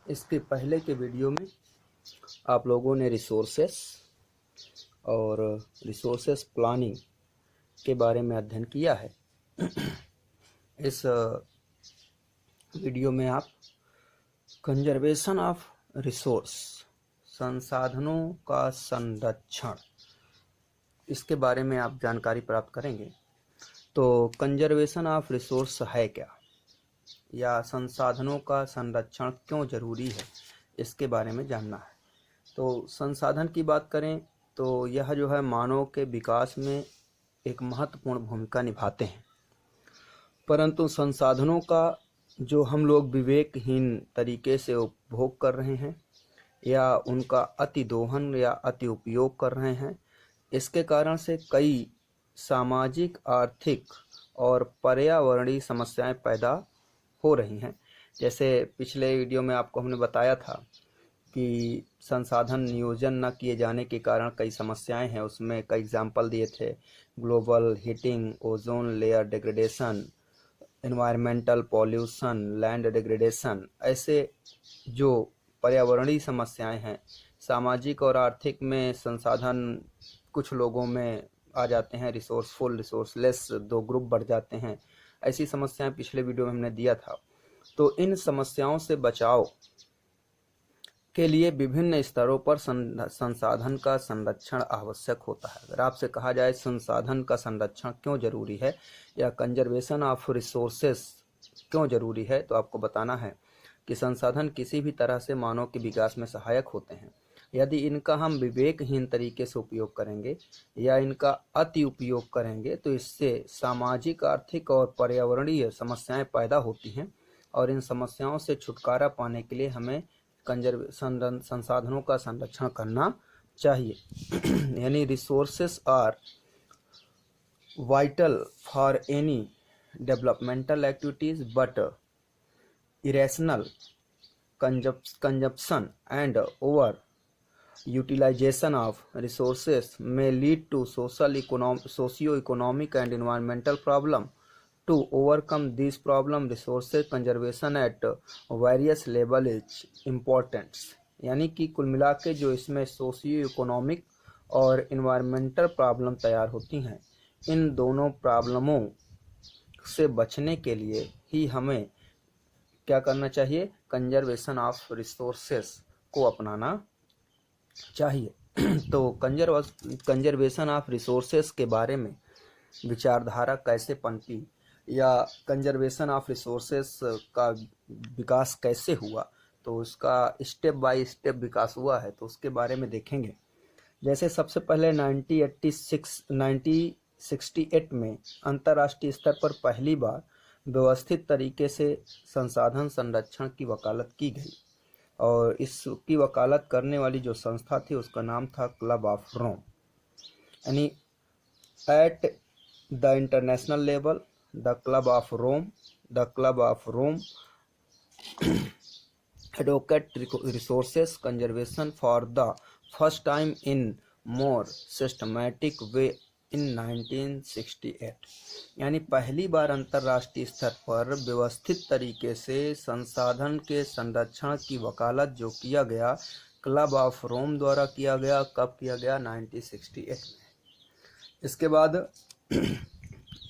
इसके पहले के वीडियो में आप लोगों ने रिसोर्सेस और रिसोर्सेस प्लानिंग के बारे में अध्ययन किया है। इस वीडियो में आप कंजर्वेशन ऑफ रिसोर्स, संसाधनों का संरक्षण, इसके बारे में आप जानकारी प्राप्त करेंगे। तो कंजर्वेशन ऑफ रिसोर्स है क्या, या संसाधनों का संरक्षण क्यों जरूरी है, इसके बारे में जानना है। तो संसाधन की बात करें तो यह जो है मानव के विकास में एक महत्वपूर्ण भूमिका निभाते हैं, परंतु संसाधनों का जो हम लोग विवेकहीन तरीके से उपभोग कर रहे हैं या उनका अति दोहन या अति उपयोग कर रहे हैं, इसके कारण से कई सामाजिक, आर्थिक और पर्यावरणीय समस्याएं पैदा हो रही हैं। जैसे पिछले वीडियो में आपको हमने बताया था कि संसाधन नियोजन न किए जाने के कारण कई समस्याएं हैं। उसमें कई एग्जाम्पल दिए थे: global heating, ozone layer degradation, environmental pollution, land degradation. ऐसे जो पर्यावरणीय समस्याएं हैं, सामाजिक और आर्थिक में संसाधन कुछ लोगों में आ जाते हैं, रिसोर्सफुल, रिसोर्सलेस, दो ग्रुप बढ़ जाते हैं। ऐसी समस्याएं पिछले वीडियो में हमने दिया था। तो इन समस्याओं से बचाव के लिए विभिन्न स्तरों पर संसाधन का संरक्षण आवश्यक होता है। अगर आपसे कहा जाए संसाधन का संरक्षण क्यों जरूरी है या कंजर्वेशन ऑफ रिसोर्सेस क्यों जरूरी है, तो आपको बताना है कि संसाधन किसी भी तरह से मानव के विकास में सहायक होते हैं। यदि इनका हम विवेकहीन तरीके से उपयोग करेंगे या इनका अति उपयोग करेंगे तो इससे सामाजिक, आर्थिक और पर्यावरणीय समस्याएं पैदा होती हैं, और इन समस्याओं से छुटकारा पाने के लिए हमें संसाधनों का संरक्षण करना चाहिए। यानी resources are vital for any developmental activities, but irrational consumption and over utilization of resources may lead to socio-economic and environmental problem. To overcome these problems, resources conservation at various level is important. यानी कि कुल मिला के जो इसमें socio economic और environmental problem तैयार होती हैं, इन दोनों प्रॉब्लमों से बचने के लिए ही हमें क्या करना चाहिए, कंजर्वेशन ऑफ रिसोर्सेस को अपनाना चाहिए। तो कंजर्वेशन ऑफ रिसोर्सेस के बारे में विचारधारा कैसे पनपी या कंजर्वेशन ऑफ रिसोर्सेस का विकास कैसे हुआ, तो उसका स्टेप बाय स्टेप विकास हुआ है, तो उसके बारे में देखेंगे। जैसे सबसे पहले 1968 में अंतर्राष्ट्रीय स्तर पर पहली बार व्यवस्थित तरीके से संसाधन संरक्षण की वकालत की गई, और इसकी वकालत करने वाली जो संस्था थी उसका नाम था क्लब ऑफ रोम। यानी at the international level the Club of Rome advocate resources conservation for the first time in more systematic way in 1968। यानी पहली बार अंतर्राष्ट्रीय स्तर पर व्यवस्थित तरीके से संसाधन के संरक्षण की वकालत जो किया गया, क्लब ऑफ रोम द्वारा किया गया। कब किया गया? 1968 में। इसके बाद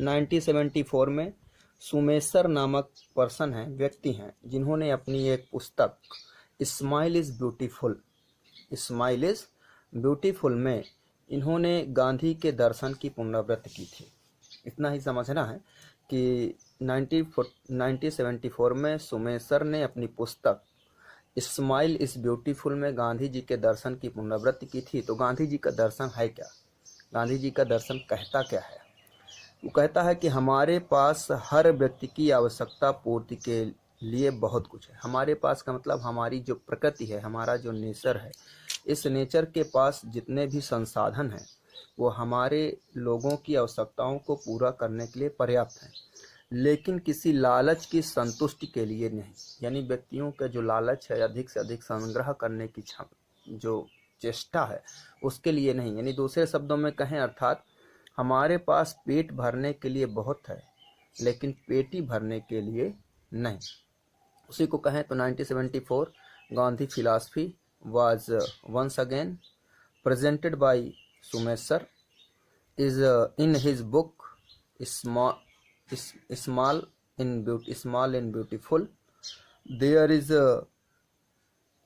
1974 में सुमेसर नामक पर्सन हैं, व्यक्ति हैं, जिन्होंने अपनी एक पुस्तक स्माइल इज ब्यूटीफुल में इन्होंने गांधी के दर्शन की पुनरावृत्ति की थी। इतना ही समझना है कि 1974 में सुमेसर ने अपनी पुस्तक स्माइल इज ब्यूटीफुल में गांधी जी के दर्शन की पुनरावृत्ति की थी। तो गांधी जी का दर्शन है क्या? गांधी जी का दर्शन कहता क्या है? वो कहता है कि हमारे पास हर व्यक्ति की आवश्यकता पूर्ति के लिए बहुत कुछ है। हमारे पास का मतलब हमारी जो प्रकृति है, हमारा जो नेचर है, इस नेचर के पास जितने भी संसाधन हैं वो हमारे लोगों की आवश्यकताओं को पूरा करने के लिए पर्याप्त हैं, लेकिन किसी लालच की संतुष्टि के लिए नहीं। यानी व्यक्तियों का जो लालच है, अधिक से अधिक संग्रह करने की जो चेष्टा है, उसके लिए नहीं। यानी दूसरे शब्दों में कहें, अर्थात हमारे पास पेट भरने के लिए बहुत है, लेकिन पेटी भरने के लिए नहीं। उसी को कहें तो 1974 Gandhi philosophy was once again presented by Sumesar is in his book small small small and beautiful. There is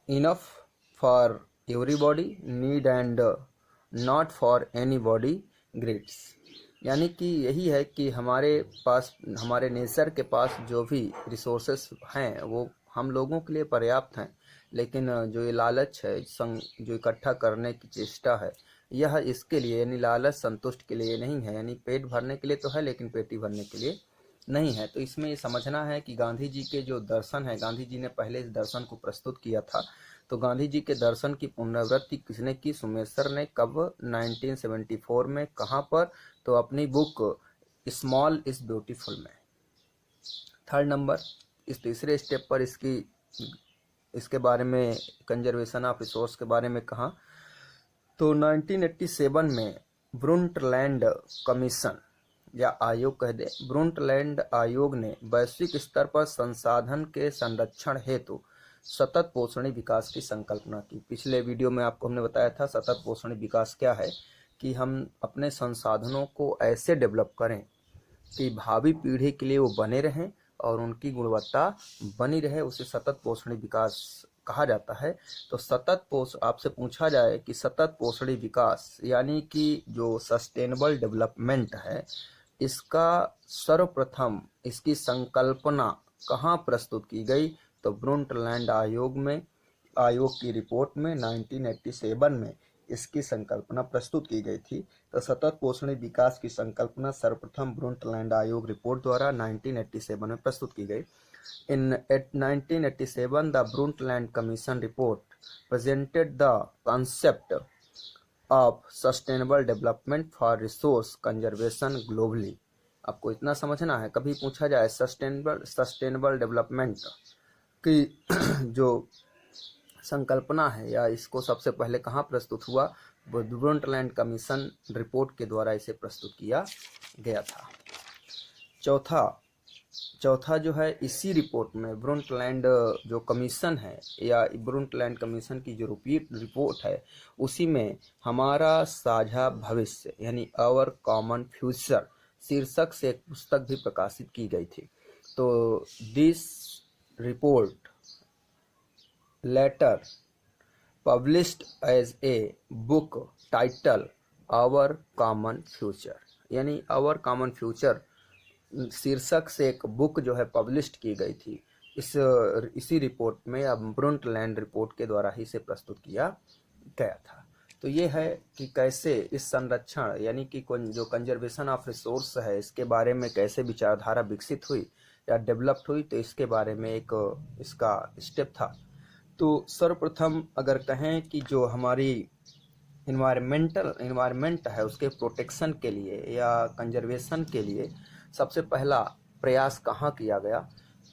enough for everybody need and not for anybody greeds. यानी कि यही है कि हमारे पास, हमारे नेचर के पास जो भी रिसोर्सेस हैं वो हम लोगों के लिए पर्याप्त हैं, लेकिन जो ये लालच है, जो इकट्ठा करने की चेष्टा है, यह इसके लिए, यानी लालच संतुष्ट के लिए नहीं है, यानी पेट भरने के लिए तो है लेकिन पेटी भरने के लिए नहीं है। तो इसमें ये समझना है कि गांधी जी के जो दर्शन है, गांधी जी ने पहले इस दर्शन को प्रस्तुत किया था। तो गांधी जी के दर्शन की पुनरावृत्ति किसने की? सुमेसर ने। कब? 1974 में। कहाँ पर? तो अपनी बुक स्मॉल इज ब्यूटीफुल में। थर्ड नंबर, इस तीसरे स्टेप पर इसके बारे में, कंजर्वेशन ऑफ रिसोर्स के बारे में कहा। तो 1987 में ब्रुंटलैंड कमीशन या आयोग कह दे, ब्रुंटलैंड आयोग ने वैश्विक स्तर पर संसाधन के संरक्षण हेतु सतत पोषणी विकास की संकल्पना की। पिछले वीडियो में आपको हमने बताया था सतत पोषणी विकास क्या है, कि हम अपने संसाधनों को ऐसे डेवलप करें कि भावी पीढ़ी के लिए वो बने रहें और उनकी गुणवत्ता बनी रहे, उसे सतत पोषणी विकास कहा जाता है। तो आपसे पूछा जाए कि सतत पोषणी विकास यानी कि जो सस्टेनेबल डेवलपमेंट है, इसका सर्वप्रथम इसकी संकल्पना कहाँ प्रस्तुत की गई? तो ब्रुंटलैंड आयोग की रिपोर्ट में 1987 में इसकी संकल्पना प्रस्तुत की गई थी। तो सतत पोषणी विकास की संकल्पना सर्वप्रथम ब्रुंटलैंड आयोग रिपोर्ट द्वारा 1987 में प्रस्तुत की गई। In 1987, the Brundtland Commission report presented the concept of sustainable development for resource conservation globally. आपको इतना समझना है, कभी पूछा जाए सस्टेनेबल डेवलपमेंट की जो संकल्पना है या इसको सबसे पहले कहाँ प्रस्तुत हुआ? ब्रुंटलैंड कमीशन रिपोर्ट के द्वारा इसे प्रस्तुत किया गया था। चौथा जो है, इसी रिपोर्ट में ब्रुंटलैंड जो कमीशन है या ब्रुंटलैंड कमीशन की जो रिपोर्ट है, उसी में हमारा साझा भविष्य यानी आवर कॉमन फ्यूचर शीर्षक से एक पुस्तक भी प्रकाशित की गई थी। तो this report later published as a book title our common future, यानी आवर कॉमन फ्यूचर शीर्षक से एक बुक जो है पब्लिश्ड की गई थी। इसी रिपोर्ट में या ब्रुंटलैंड रिपोर्ट के द्वारा ही इसे प्रस्तुत किया गया था। तो ये है कि कैसे इस संरक्षण यानी कि जो कंजर्वेशन ऑफ रिसोर्स है, इसके बारे में कैसे विचारधारा विकसित हुई या डेवलप्ड हुई, तो इसके बारे में एक इसका स्टेप था। तो सर्वप्रथम अगर कहें कि जो हमारी इन्वायरमेंट है उसके प्रोटेक्शन के लिए या कंजर्वेशन के लिए सबसे पहला प्रयास कहाँ किया गया,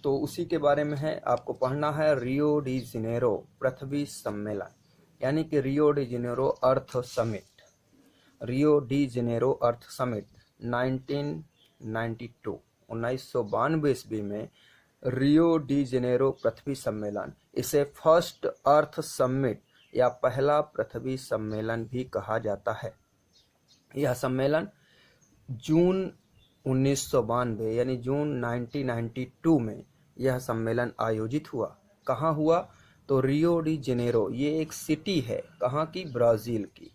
तो उसी के बारे में है। आपको पढ़ना है रियो डी जेनेरो पृथ्वी सम्मेलन, यानी कि रियो डी जेनेरो अर्थ समिट। रियो डी जेनेरो अर्थ समिट 1992 ईस्वी में रियो डी जेनेरो पृथ्वी सम्मेलन, इसे फर्स्ट अर्थ समिट या पहला पृथ्वी सम्मेलन भी कहा जाता है। यह सम्मेलन जून 1992 यानी जून 1992 में यह सम्मेलन आयोजित हुआ। कहाँ हुआ? तो रियो डी जेनेरो, ये एक सिटी है, कहाँ की? ब्राज़ील की,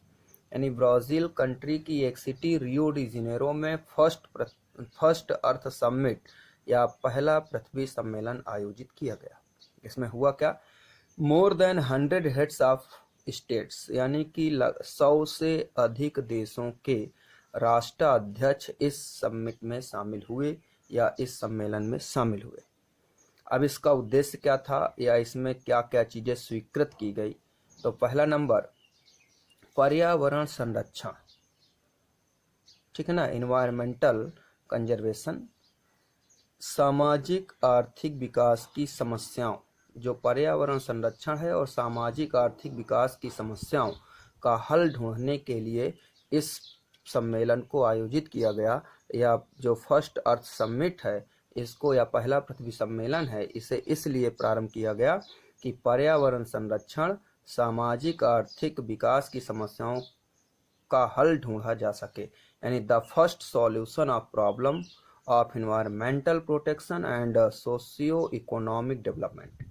यानी ब्राज़ील कंट्री की एक सिटी रियो डी जेनेरो में फर्स्ट अर्थ समिट या पहला पृथ्वी सम्मेलन आयोजित किया गया। इसमें हुआ क्या? More than 100 heads of states, यानी कि 100 से अधिक देशों के राष्ट्राध्यक्ष इस समिट में शामिल हुए या इस सम्मेलन में शामिल हुए। अब इसका उद्देश्य क्या था या इसमें क्या क्या चीजें स्वीकृत की गई? तो पहला नंबर पर्यावरण संरक्षण, ठीक है ना, इन्वायरमेंटल कंजर्वेशन। सामाजिक आर्थिक विकास की समस्याओं, जो पर्यावरण संरक्षण है और सामाजिक आर्थिक विकास की समस्याओं का हल ढूंढने के लिए इस सम्मेलन को आयोजित किया गया। या जो फर्स्ट अर्थ समिट है इसको या पहला पृथ्वी सम्मेलन है, इसे इसलिए प्रारंभ किया गया कि पर्यावरण संरक्षण सामाजिक आर्थिक विकास की समस्याओं का हल ढूंढा जा सके, यानी the first solution of problem of environmental protection and socio economic development.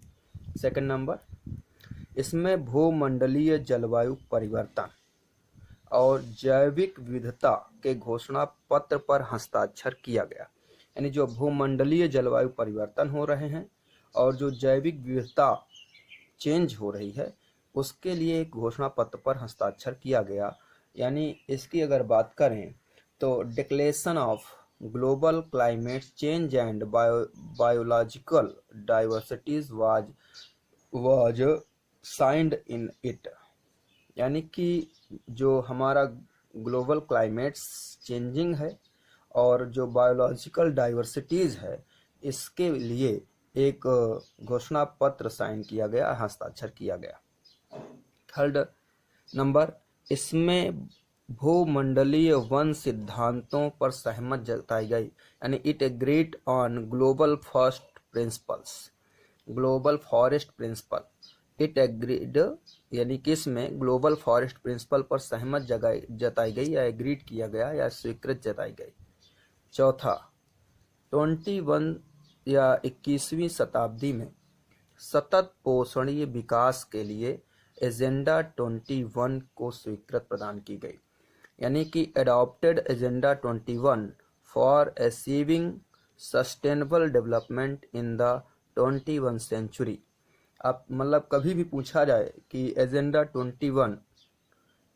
Second number, इसमें भूमंडलीय जलवायु परिवर्तन और जैविक विविधता के घोषणा पत्र पर हस्ताक्षर किया गया, यानी जो भूमंडलीय जलवायु परिवर्तन हो रहे हैं और जो जैविक विविधता चेंज हो रही है उसके लिए एक घोषणा पत्र पर हस्ताक्षर किया गया। यानी इसकी अगर बात करें तो declaration of global climate change and biological diversities was signed in it, यानी कि जो हमारा ग्लोबल क्लाइमेट चेंजिंग है और जो बायोलॉजिकल डाइवर्सिटीज है इसके लिए एक घोषणा पत्र साइन किया गया, हस्ताक्षर किया गया। थर्ड नंबर, इसमें भूमंडलीय वन सिद्धांतों पर सहमत जताई गई, यानी it agreed on global forest principles, global forest principle, it agreed, यानी कि इसमें ग्लोबल फॉरेस्ट प्रिंसिपल पर सहमत जताई गई या एग्रीड किया गया या स्वीकृत जताई गई। चौथा, 21 या 21वीं शताब्दी में सतत पोषणीय विकास के लिए एजेंडा 21 को स्वीकृत प्रदान की गई, यानी कि adopted agenda 21 for achieving sustainable development in the 21 century. अब मतलब कभी भी पूछा जाए कि एजेंडा 21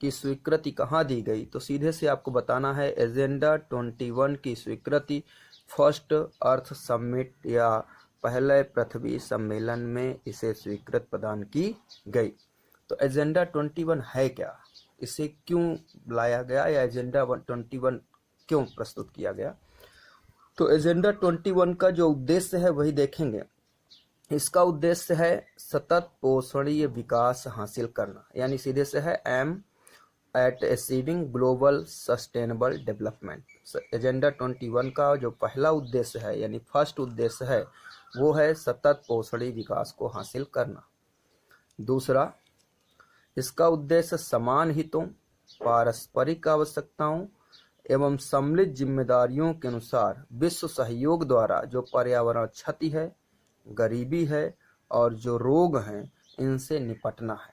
की स्वीकृति कहाँ दी गई तो सीधे से आपको बताना है एजेंडा 21 की स्वीकृति फर्स्ट अर्थ समिट या पहले पृथ्वी सम्मेलन में इसे स्वीकृत प्रदान की गई। तो एजेंडा 21 है क्या, इसे क्यों लाया गया या एजेंडा 21 क्यों प्रस्तुत किया गया? तो एजेंडा 21 का जो उद्देश्य है वही देखेंगे। इसका उद्देश्य है सतत पोषणीय विकास हासिल करना, यानी सीधे से है aim at achieving global sustainable development. Agenda 21 का जो पहला उद्देश्य है यानी फर्स्ट उद्देश्य है वो है सतत पोषणीय विकास को हासिल करना। दूसरा, इसका उद्देश्य समान हितों, पारस्परिक आवश्यकताओं एवं सम्मिलित जिम्मेदारियों के अनुसार विश्व सहयोग द्वारा जो पर्यावरण क्षति है, गरीबी है और जो रोग हैं इनसे निपटना है।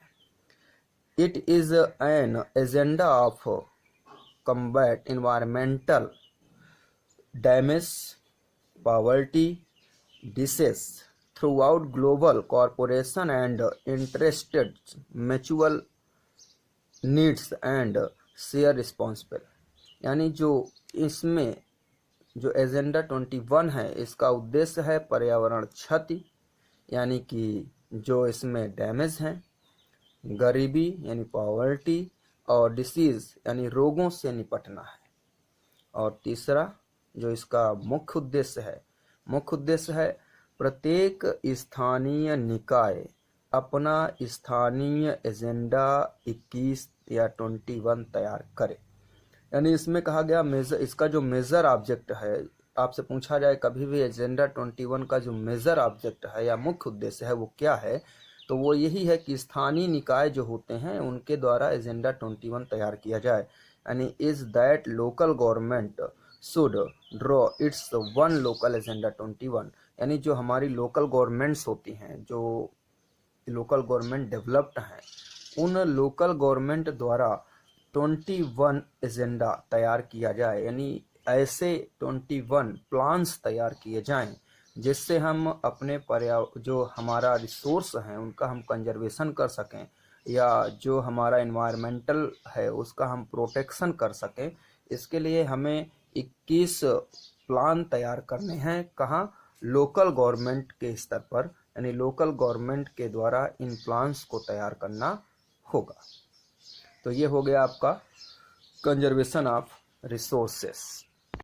It is an agenda of combat environmental damage, poverty, disease throughout global cooperation and interested mutual needs and share responsible, यानी जो इसमें जो एजेंडा 21 है इसका उद्देश्य है पर्यावरण क्षति यानी कि जो इसमें डैमेज है, गरीबी यानी पॉवर्टी और डिसीज यानी रोगों से निपटना है। और तीसरा जो इसका मुख्य उद्देश्य है प्रत्येक स्थानीय निकाय अपना स्थानीय एजेंडा 21 या 21 तैयार करे, यानी इसमें कहा गया इसका जो मेजर ऑब्जेक्ट है, आपसे पूछा जाए कभी भी एजेंडा 21 का जो मेजर ऑब्जेक्ट है या मुख्य उद्देश्य है वो क्या है, तो वो यही है कि स्थानीय निकाय जो होते हैं उनके द्वारा एजेंडा 21 तैयार किया जाए, यानी is that local government should draw it's one local agenda 21, यानी जो हमारी लोकल गवर्नमेंट्स होती हैं, जो लोकल गवर्नमेंट डेवलप्ड हैं, उन लोकल गवर्नमेंट द्वारा 21 एजेंडा तैयार किया जाए, यानी ऐसे 21 प्लान्स तैयार किए जाएं जिससे हम अपने जो हमारा रिसोर्स हैं उनका हम कंजर्वेशन कर सकें या जो हमारा एनवायरमेंटल है उसका हम प्रोटेक्शन कर सकें। इसके लिए हमें 21 प्लान तैयार करने हैं, कहाँ? लोकल गवर्नमेंट के स्तर पर, यानी लोकल गवर्नमेंट के द्वारा इन प्लान्स को तैयार करना होगा। तो ये हो गया आपका कंजर्वेशन ऑफ रिसोर्सेस।